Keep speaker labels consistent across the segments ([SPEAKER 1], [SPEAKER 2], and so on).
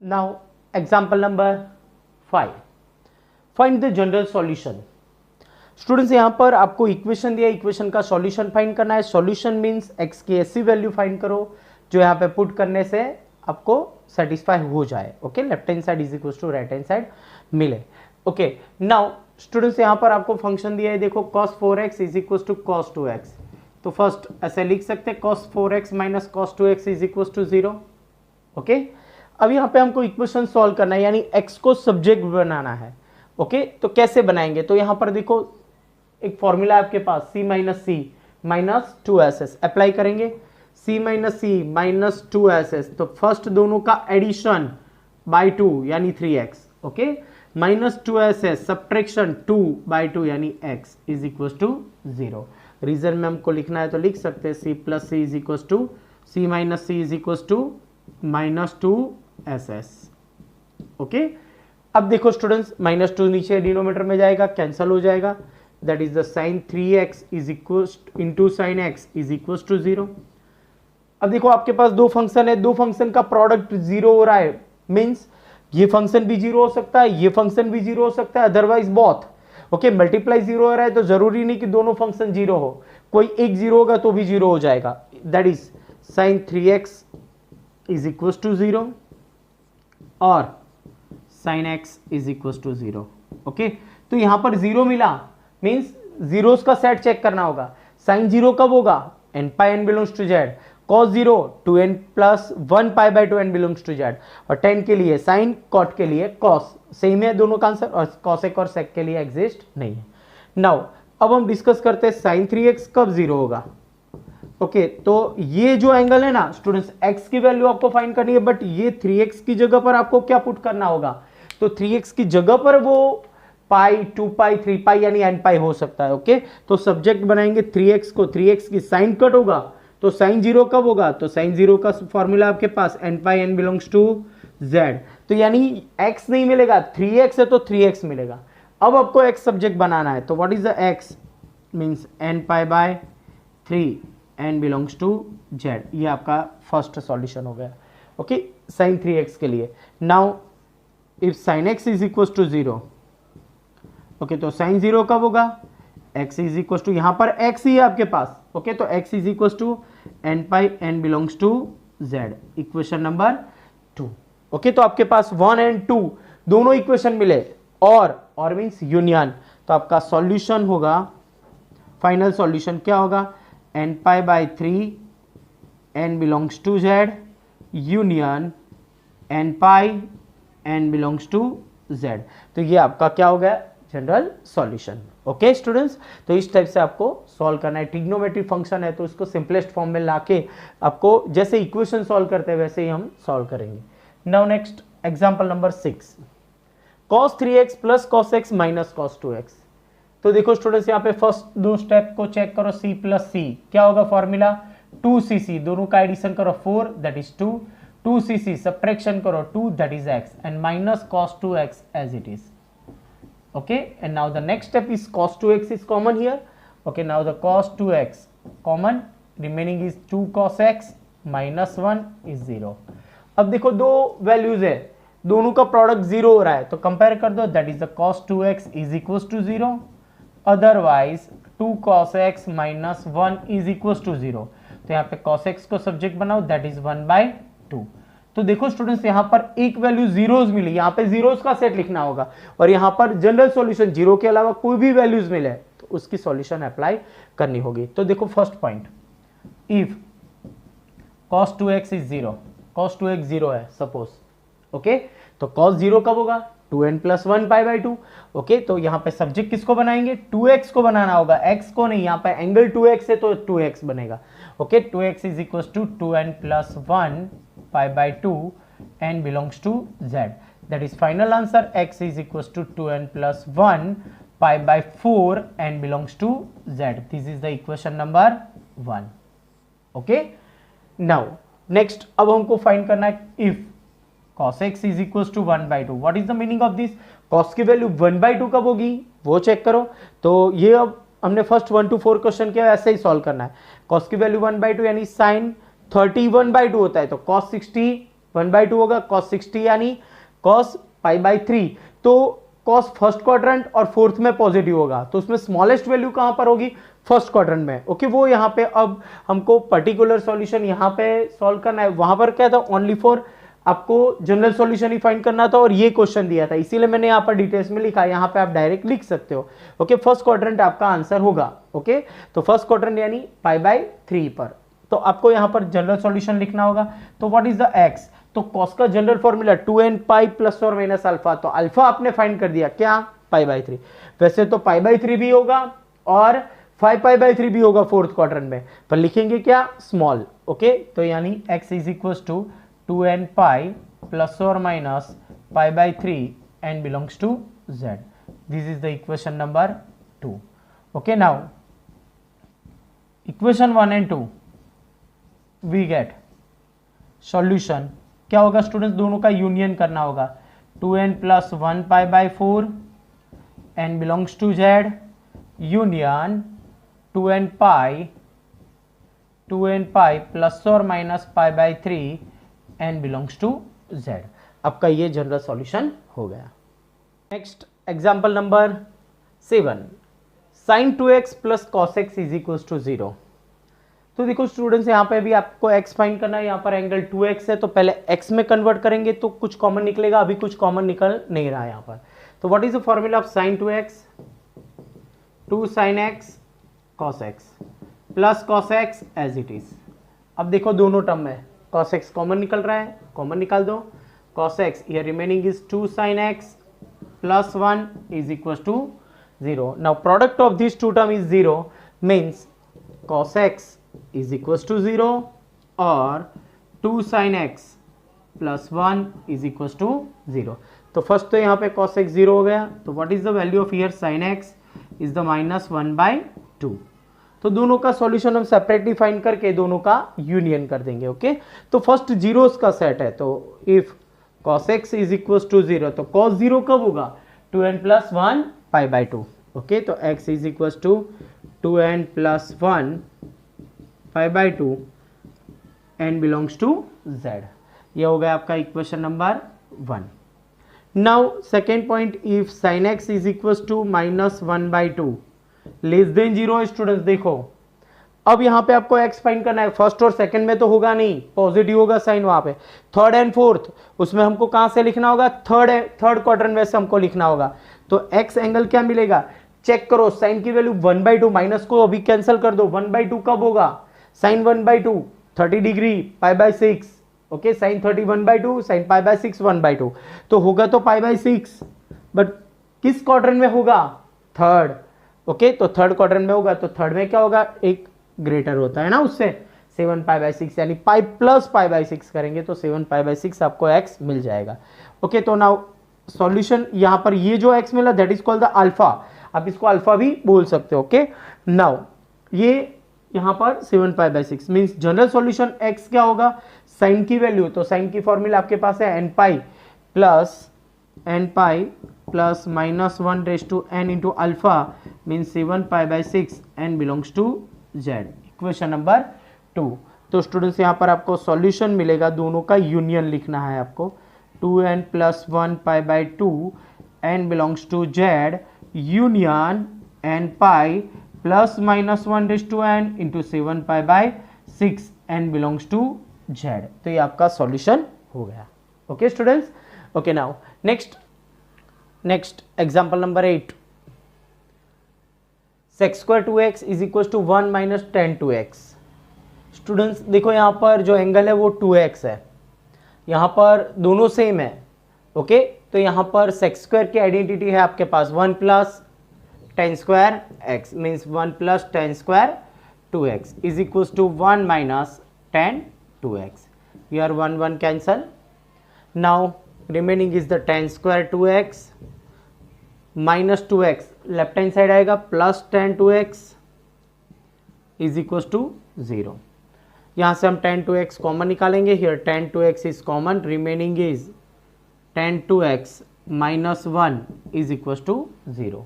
[SPEAKER 1] Now example number 5, find the general solution. Students यहाँ पर आपको इक्वेशन दिया, इक्वेशन का सॉल्यूशन फाइंड करना है। सॉल्यूशन मींस एक्स की ऐसी वैल्यू फाइंड करो जो यहाँ पे पुट करने से आपको सेटिस्फाई हो जाए। Okay, left hand side is equal to right hand side मिले। ओके, नाउ स्टूडेंट्स यहाँ पर आपको फंक्शन दिया है, देखो cos 4x is equal to cos 2x। तो फर्स्ट ऐसे लिख सकते हैं cos 4x minus cos 2x is equal to 0। Okay, अब यहाँ पे हमको इक्वेशन सॉल्व करना है, यानी x को सब्जेक्ट बनाना है। ओके, तो कैसे बनाएंगे? तो यहाँ पर देखो एक फॉर्मूला आपके पास c माइनस सी माइनस 2ss अप्लाई करेंगे। c माइनस सी माइनस 2ss, तो फर्स्ट दोनों का एडिशन बाई 2 यानी 3x। Okay, minus 2ss subtraction 2 by 2 यानी x is equal to 0। Reason में हमको लिखना है तो लिख सकते हैं c plus C is equal to c minus C is equal to minus 2ss। Okay, अब देखो स्टूडेंट्स माइनस 2 नीचे डिनोमीटर में जाएगा, कैंसल हो जाएगा। That is the sine 3x is equal into sine x is equal to 0। अब देखो आपके पास दो फंक्शन है, दो फंक्शन का प्रोडक्ट 0 हो रहा है, मींस ये फंक्शन भी 0 हो सकता है, ये फंक्शन भी 0 हो सकता है, अदरवाइज बोथ। ओके, मल्टीप्लाई 0 हो रहा है तो जरूरी नहीं कि दोनों फंक्शन 0 हो, कोई एक 0 होगा तो भी 0 हो जाएगा। That is sine 3x is equal to 0 और sine x is equal to 0। Okay, तो यहां पर 0 मिला, मींस जीरोस का सेट चेक करना होगा। साइन 0 कब होगा? n pi n belongs to z। cos 0 2n plus 1 pi by 2n belongs to z। और tan के लिए साइन, cot के लिए cos, सेम है दोनों का आंसर, और cosec और sec के लिए एग्जिस्ट नहीं है। नाउ अब हम डिस्कस करते हैं साइन 3x कब 0 होगा। ओके, तो ये जो एंगल है ना स्टूडेंट्स, x की वैल्यू आपको फाइंड करनी है, बट ये 3x की जगह पर आपको क्या पुट करना होगा? तो 3x की जगह पर वो पाई, 2 पाई, 3 पाई यानी n पाई हो सकता है। ओके, तो सब्जेक्ट बनाएंगे 3x को, 3x की साइन कट होगा तो साइन 0 कब होगा? तो साइन 0 का फॉर्मूला आपके पास n pi n belongs to z। तो यानी x नहीं मिलेगा, 3x है तो 3x मिलेगा। अब आपको x सब्जेक्ट बनाना है, तो what is the x? Means n pi by 3 n belongs to z। ये आपका फर्स्ट सॉल्यूशन हो गया। ओके, साइन 3x के लिए। Now if sine x is equal to 0, okay, तो साइन 0 कब होगा? x इज इक्वल टू, यहां पर x ही है आपके पास। ओके, तो x is equal to n pi n belongs to z, equation number 2। Okay, तो आपके पास 1 एंड 2 दोनों इक्वेशन मिले, और मींस यूनियन, तो आपका सॉल्यूशन होगा, फाइनल सॉल्यूशन क्या होगा? n pi by 3 n belongs to z union n pi n belongs to z। तो ये आपका क्या हो गया? General solution. ओके स्टूडेंट्स, तो इस टाइप से आपको सॉल्व करना है। ट्रिग्नोमेट्रिक फंक्शन है तो इसको सिंपलेस्ट फॉर्म में लाके आपको जैसे इक्वेशन सॉल्व करते हैं वैसे ही हम सॉल्व करेंगे। Now next example number 6, cos 3x plus cos x minus cos 2x। तो देखो स्टूडेंट्स यहाँ पे फर्स्ट दो स्टेप को चेक करो, c प्लस सी क्या होगा फॉर्मूला? 2cc, दोनों का एडिशन करो 4 दैट इज 2, 2cc सब्ट्रैक्शन करो 2 that is x, and minus cos 2x as it is. Okay, and now the next step is cos 2x is common here. Okay, now the cos 2x common, remaining is 2 cos x minus 1 is 0. अब देखो दो values है, दोनों का product 0 हो रहा है तो कंपेयर कर दो, that is the cos 2x is equals to 0, otherwise 2 cos x minus 1 is equals to 0। तो यहाँ पे cos x को सब्जेक्ट बनाओ, दैट इज 1/2। तो देखो स्टूडेंट्स यहाँ पर एक वैल्यू जीरोस मिली, यहाँ पे जीरोस का सेट लिखना होगा, और यहाँ पर जनरल सॉल्यूशन 0 के अलावा कोई भी वैल्यूज मिले तो उसकी सॉल्यूशन अप्लाई करनी होगी। तो देखो first point, if cos 2x is 0, cos 2x 0 है सपोज। ओके, तो cos 0 कब होगा? 2n plus 1 pi by 2। Okay, तो यहाँ पे सब्जेक्ट किसको बनाएंगे? 2x को बनाना होगा, x को नहीं, यहाँ पे एंगल 2x है तो 2x बनेगा। Okay, 2x is equal to 2n plus 1 pi by 2 n belongs to z, that is final answer, x is equals to 2n plus 1 pi by 4 n belongs to z. This is the equation number 1. Okay, now next अब हमको find करना है if cos x is equals to 1/2, what is the meaning of this? cos की value 1/2 कब होगी वो check करो। तो ये अब हमने फर्स्ट 1 to 4 क्वेश्चन किया, ऐसे ही सॉल्व करना है। कॉस की वैल्यू 1/2 यानी साइन 30 1/2 होता है, तो कॉस 60 1/2 होगा, कॉस 60 यानी कॉस π/3। तो कॉस फर्स्ट क्वाड्रेंट और फोर्थ में पॉजिटिव होगा, तो उसमें स्मॉलेस्ट वैल्यू कहां पर होगी, फर्स्ट क्वाड्रेंट में। ओके, वो यहां पे अब हमको पर्टिकुलर सॉल्यूशन यहां पे सॉल्व करना है, वहां पर क्या था, ओनली फॉर आपको जनरल सॉल्यूशन ही फाइंड करना था और ये क्वेश्चन दिया था, इसीलिए मैंने यहां पर डिटेल्स में लिखा, यहां पे आप डायरेक्ट लिख सकते हो। ओके, फर्स्ट क्वाड्रेंट आपका आंसर होगा। ओके, तो फर्स्ट क्वाड्रेंट यानी π/3 पर, तो आपको यहां पर जनरल सॉल्यूशन लिखना होगा। तो व्हाट इज द एक्स, तो कॉस का general formula 2n pi plus और माइनस अल्फा, तो अल्फा आपने फाइंड कर दिया क्या, π/3। वैसे तो π/3 भी होगा और 5π/3 भी होगा फोर्थ क्वाड्रेंट में, पर लिखेंगे क्या, स्मॉल। ओके, तो यानी x is equal to 2n pi plus और minus π/3 and belongs to z. This is the equation number 2. Okay, now equation 1 and 2 we get solution। क्या होगा स्टूडेंट्स, दोनों का यूनियन करना होगा, 2n plus 1 π/4 and belongs to z union 2n pi plus और minus π/3 and belongs to z। आपका ये general solution हो गया। Next example number 7, sin 2x plus cos x is equal to 0। तो देखो स्टूडेंट्स, यहाँ पे भी आपको x फाइंड करना है, यहाँ पर एंगल 2x है, तो पहले x में कन्वर्ट करेंगे तो कुछ कॉमन निकलेगा, अभी कुछ कॉमन निकल नहीं रहा है यहाँ पर। तो what is the formula of sin 2x, 2 sin x cos x plus cos x as it is. अब देखो दोनों टर्म में cos x कॉमन निकल रहा है, कॉमन निकाल दो, cos x here remaining is 2 sin x plus 1 is equals to 0। now product of these two term is 0 means cos x is equals to 0 और 2 sin x plus 1 is equals to 0। तो first तो यहाँ पे cos x 0 हो गया, तो what is the value of here sin x is the minus 1/2। तो दोनों का सॉल्यूशन हम सेपरेटली फाइंड करके दोनों का यूनियन कर देंगे। ओके, तो फर्स्ट जीरोस का सेट है, तो if cos x is equal to 0, तो cos 0 कब होगा, 2n प्लस 1 π/2। ओके, तो x is equal to 2n plus 1 π/2 and belongs to z। ये हो गया आपका equation number 1। Now second point, if sin x is equal to minus 1/2 less than 0। Students देखो, अब यहां पे आपको x फाइंड करना है, फर्स्ट और सेकंड में तो होगा नहीं, पॉजिटिव होगा साइन वहां पे, थर्ड एंड फोर्थ उसमें हमको कहां से लिखना होगा, थर्ड क्वाड्रेंट में से हमको लिखना होगा। तो x एंगल क्या मिलेगा, चेक करो, साइन की वैल्यू 1/2, माइनस को अभी कैंसिल कर दो, 1/2 कब होगा, sine 1/2 30 degree π/6। Okay, sine 30 1/2, sine π/6 1/2, तो होगा तो π/6, बट किस क्वाड्रेंट में होगा, थर्ड। ओके, तो थर्ड क्वाड्रेंट में होगा, तो थर्ड में क्या होगा, एक ग्रेटर होता है ना उससे, 7π/6 यानी पाई प्लस π/6 करेंगे तो 7π/6 आपको x मिल जाएगा। ओके, तो नाउ सॉल्यूशन यहां पर ये जो x मिला that is called the alpha, आप इसको अल्फा भी बोल सकते हो। ओके, नाउ ये यहां पर 7π/6 मींस जनरल सॉल्यूशन x क्या होगा, साइन की वैल्यू, तो साइन की फॉर्मूला आपके पास है n pi plus minus 1 raise to n into alpha means 7π/6 and belongs to z। Equation number 2। तो स्टूडेंट्स यहाँ पर आपको सॉल्यूशन मिलेगा, दोनों का यूनियन लिखना है आपको, 2n plus 1 π/2 and belongs to z union n pi plus minus 1 raise to n into 7π/6 and belongs to z। तो ये आपका सॉल्यूशन हो गया। Okay students, okay now next example number 8, sec square 2x is equal to 1 minus tan 2x। Students देखो यहाँ पर जो angle है वो 2x है, यहाँ पर दोनों सेम है। ओके, तो यहाँ पर sec स्क्वायर की आइडेंटिटी है आपके पास 1 plus tan square x means 1 plus tan square 2x is equal to 1 minus tan 2x। Here 1 1 cancel, now remaining is the tan square 2x minus 2x, left hand side आएगा plus tan 2x is equal to 0। यहाँ से हम tan 2x common निकालेंगे, here tan 2x is common, remaining is tan 2x minus 1 is equal to 0।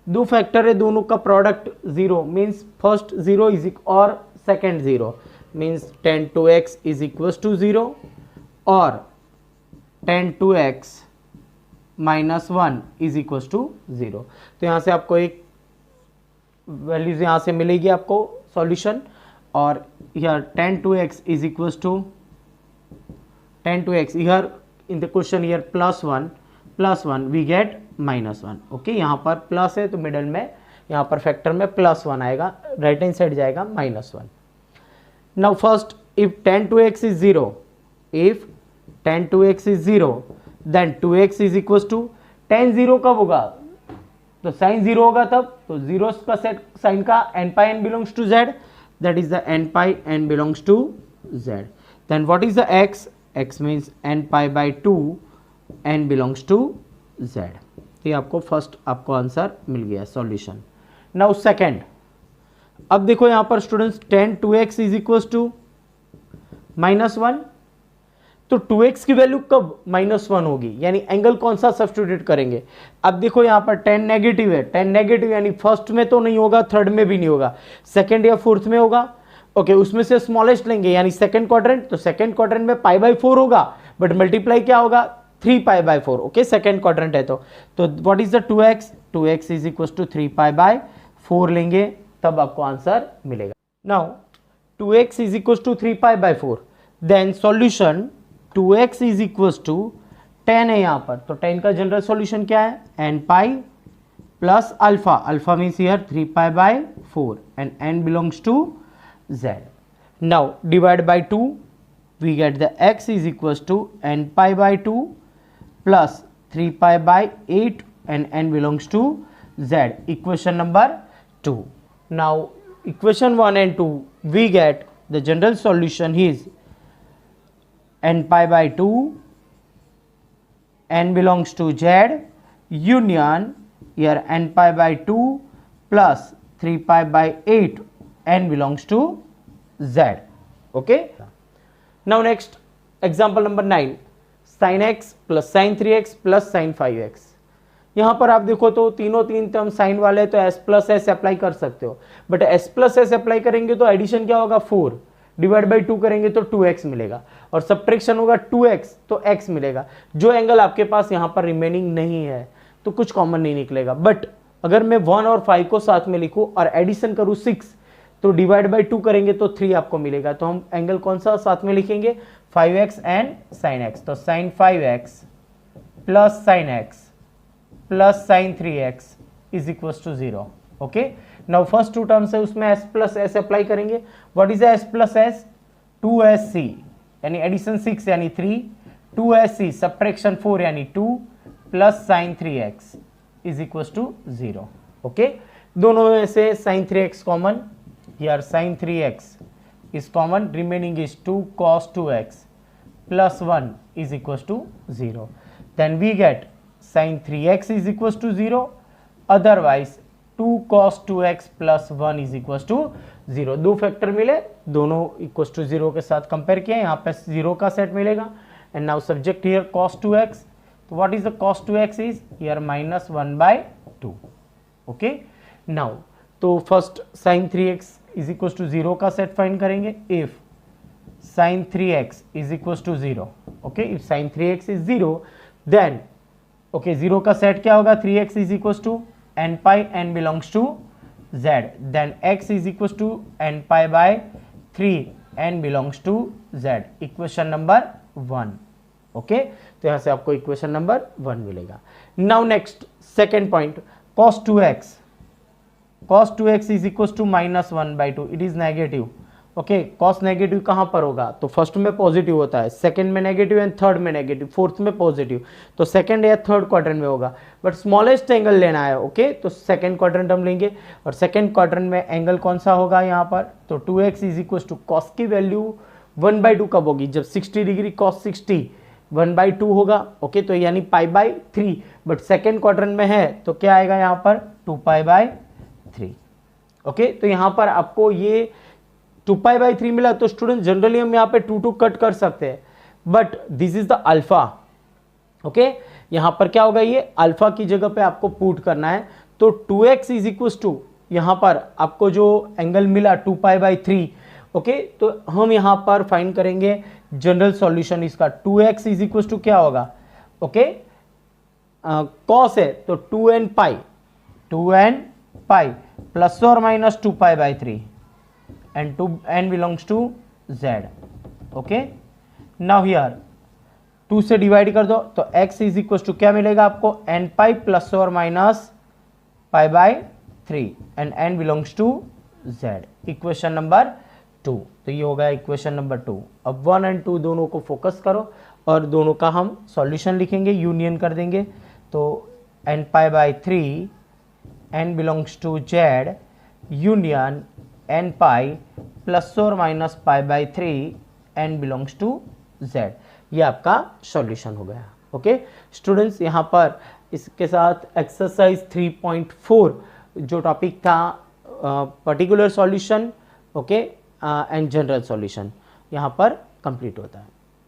[SPEAKER 1] दो factor है, दोनों का product 0 means first 0 is और second zero means tan 2x is equal to 0 और tan 2x minus 1 is equal to 0। तो यहाँ से आपको एक वैल्यूज यहाँ से मिलेगी आपको सॉल्यूशन, और here tan 2x is equals to tan 2x here in the question here plus 1 we get minus 1। Okay, यहाँ पर प्लस है तो मिडल में यहाँ पर फैक्टर में प्लस 1 आएगा, राइट हैंड साइड जाएगा minus 1। Now first if tan 2x is 0, if tan 2x is 0 then 2x is equals to tan 0 कब होगा, तो साइन 0 होगा तब, तो जीरो का सेट साइन का n pi n belongs to z, that is the n pi n belongs to z। then what is the x, x means n pi by 2 n belongs to z। तो ये आपको first आपको answer मिल गया solution. Now second, अब देखो यहाँ पर students tan 2x is equal to minus 1, तो 2x की वैल्यू कब माइनस 1 होगी, यानी एंगल कौन सा सब्स्टिट्यूट करेंगे। अब देखो यहाँ पर tan नेगेटिव है, tan नेगेटिव यानी फर्स्ट में तो नहीं होगा, थर्ड में भी नहीं होगा, सेकंड या फोर्थ में होगा। ओके, उसमें से स्मॉलेस्ट लेंगे यानी सेकंड क्वाड्रेंट, तो सेकंड क्वाड्रेंट में पाई बाई 4 होगा, बट मल्टीप्लाई क्या होगा 3 pi by 4। Okay, second quadrant है तो what is the 2x, 2x is equal to 3 pi by 4 लेंगे तब आपको आंसर मिलेगा। Now 2x is equal to 3 pi by 4, then solution 2x is equal to 10 है यहाँ पर, तो 10 का जनरल सॉल्यूशन क्या है, n pi plus alpha, alpha means here 3 pi by 4 and n belongs to z। Now divide by 2 we get the x is equal to n pi by 2 plus 3 pi by 8 and n belongs to z, equation number 2। Now equation 1 and 2 we get the general solution is n pi by 2 n belongs to z union here n pi by 2 plus 3 pi by 8 n belongs to z। okay, now next example number 9 sin x plus sin 3x plus sin 5x। यहाँ पर आप देखो तो तीनों तीन term sign वाले, तो s plus S apply कर सकते हो, but s plus S apply करेंगे तो एडिशन क्या होगा 4, डिवाइड बाई 2 करेंगे तो 2x मिलेगा, और सब्ट्रैक्शन होगा 2x तो x मिलेगा। जो एंगल आपके पास यहाँ पर रिमेनिंग नहीं है तो कुछ कॉमन नहीं निकलेगा, बट अगर मैं 1 और 5 को साथ में लिखूं और एडिशन करूं 6 तो डिवाइड बाई 2 करेंगे तो 3 आपको मिलेगा। तो हम एंगल कौन सा साथ में लिखेंगे 5x एंड sin x, तो sin 5x plus sin x plus sin 3x is equal to 0। Okay, now first two terms है उसमें s प्लस एस अप्लाई करेंगे। What is s plus S, 2sc यानी एडिशन 6 यानी 3, 2sc subtraction 4 यानी 2 plus sin 3x is equal to 0। Okay, दोनों में से sin 3x common, here sin 3x is common, remaining is 2 cos 2x plus 1 is equal to 0। Then we get sin 3x is equal to 0, otherwise 2 cos 2x plus 1 is equal to 0। दो factor मिले, दोनों equal to 0 के साथ compare किए, यहाँ पे 0 का set मिलेगा। And now subject here cos 2x, तो what is the cos 2x is here minus 1 by 2। Okay, now तो first sin 3x is equal to 0 का सेट फाइंड करेंगे। If sin 3x is equal to 0, okay, if sin 3x is 0 then okay 0 का set क्या होगा 3x is equal to n pi n belongs to z, then x is equals to n pi by 3 n belongs to z, equation number 1। Okay, तो यहां से आपको equation number 1 मिलेगा। Now next second point cos 2x is equal to minus 1 by 2, it is negative. Okay, cos negative कहां पर होगा, तो first में पॉजिटिव होता है, सेकंड में नेगेटिव एंड थर्ड में नेगेटिव, फोर्थ में पॉजिटिव, तो सेकंड या थर्ड क्वाड्रेंट में होगा, बट स्मॉलेस्ट एंगल लेना है। ओके, तो सेकंड क्वाड्रेंट हम लेंगे, और सेकंड क्वाड्रेंट में एंगल कौन सा होगा यहाँ पर, तो 2x is equal to cos की वैल्यू 1 बाई 2 कब होगी, जब 60 डिग्री cos 60 1 बाई 2 होगा। ओके, तो यानी पाई बाई 3, बट सेकेंड क्वाड्रेंट में है तो क्या आएगा यहाँ पर 2 पाई बाई 3। ओके, तो यहाँ पर आपको ये 2 पाई बाई 3 मिला, तो स्टूडेंट जनरली हम यहाँ पे 2 कट कर सकते हैं, but this is the alpha. Okay, यहाँ पर क्या होगा, ये अल्फा की जगह पे आपको पुट करना है, तो 2x इज इक्वल टू यहाँ पर आपको जो एंगल मिला 2 पाई बाई 3 ओके तो हम यहाँ पर फाइंड करेंगे जनरल सॉल्यूशन इसका 2x इज इक्वल टू क्या होगा, ओके कॉस है तो 2n पाई प्लस और minus 2 pi by 3 and n belongs to z। Okay now here 2 से डिवाइड कर दो तो x इज इक्वल टू क्या मिलेगा आपको, n पाई प्लस और minus pi by 3 and n belongs to z। Equation number 2, तो ये होगा इक्वेशन नंबर 2। अब 1 एंड 2 दोनों को फोकस करो और दोनों का हम सॉल्यूशन लिखेंगे, यूनियन कर देंगे। तो n pi by 3 n belongs to z union n pi plus और minus pi by 3 n belongs to z। ये आपका सॉल्यूशन हो गया। ओके स्टूडेंट्स, यहाँ पर इसके साथ एक्सरसाइज 3.4 जो टॉपिक था particular solution okay and general solution यहाँ पर कंप्लीट होता है।